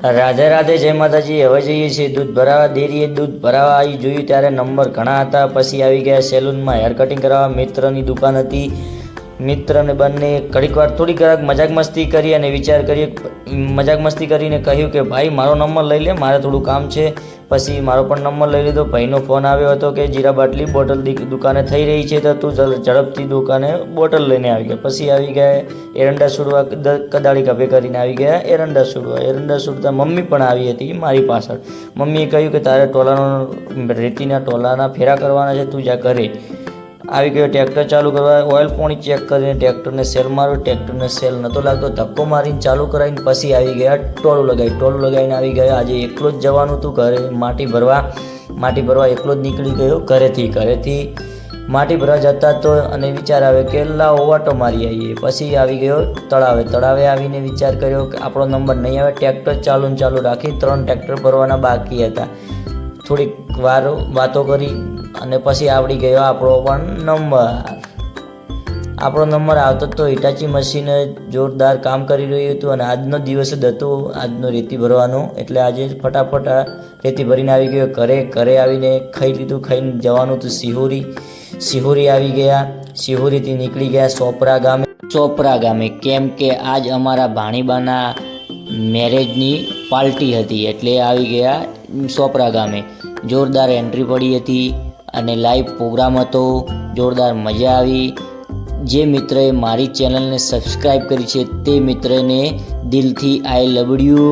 રાધે રાધે, જય માતાજી। હવે જઈએ છીએ દૂધ ભરાવા ડેરીએ। દૂધ ભરાવા આવી જોયું ત્યારે નંબર ઘણા હતા। પછી આવી ગયા સેલૂનમાં હેર કટિંગ કરાવવા। મિત્રની દુકાન હતી। મિત્રને બંને ઘડીક વાર થોડીક મજાક મસ્તી કરી અને વિચાર કરી, મજાક મસ્તી કરીને કહ્યું કે ભાઈ મારો નંબર લઈ લે, મારે થોડું કામ છે। પછી મારો પણ નંબર લઈ લીધો। ભાઈનો ફોન આવ્યો હતો કે જીરા બાટલી બોટલ દુકાને થઈ રહી છે, તો તું ઝડપથી દુકાને બોટલ લઈને આવી ગયા। પછી આવી ગયા એરંડા છોડવા, કદાળી કભે કરીને આવી ગયા એરંડા છોડવા। એરંડા છોડતા મમ્મી પણ આવી હતી મારી પાછળ। મમ્મીએ કહ્યું કે તારે રેતીના ટોલાના ફેરા કરવાના છે, તું જા ઘરે। આવી ગયો ટ્રેક્ટર ચાલુ કરવા। ઓઇલ પાણી ચેક કરીને ટ્રેક્ટરને સેલ માર્યો। ટ્રેક્ટરને સેલ નહોતો લાગતો, ધક્કો મારીને ચાલુ કરાવીને પછી આવી ગયા ટોલું લગાવીને આવી ગયા। આજે એકલો જ જવાનું હતું ઘરે માટી ભરવા એકલો જ નીકળી ગયો ઘરેથી માટી ભરવા જતા તો અને વિચાર આવ્યો કે લાવો ઓટો મારી આવીએ। પછી આવી ગયો તળાવે આવીને વિચાર કર્યો કે આપણો નંબર નહીં આવે। ટ્રેક્ટર ચાલુ રાખી 3 ટ્રેક્ટર ભરવાના બાકી હતા। થોડીક વાર વાતો કરી અને પછી આવડી ગયો આપણો નંબર આવતો તો હિટાચી મશીન જોરદાર કામ કરી રહ્યું હતું અને આજનો દિવસ જ હતો, આજનો રેતી ભરવાનો। એટલે આજે ફટાફટ રેતી ભરીને આવી ગયો ઘરે આવીને ખાઈ લીધું। ખાઈને જવાનું હતું સિહોરી આવી ગયા। સિહોરીથી નીકળી ગયા સોપરા ગામે કેમ કે આજ અમારા ભાણીબાના મેરેજની પાર્ટી હતી, એટલે આવી ગયા સોપરા ગામે। જોરદાર એન્ટ્રી પડી હતી અને લાઈવ પ્રોગ્રામ હતો, જોરદાર મજા આવી। જે મિત્રએ મારી ચેનલને સબસ્ક્રાઈબ કરી છે તે મિત્રને દિલથી આઈ લવ યુ।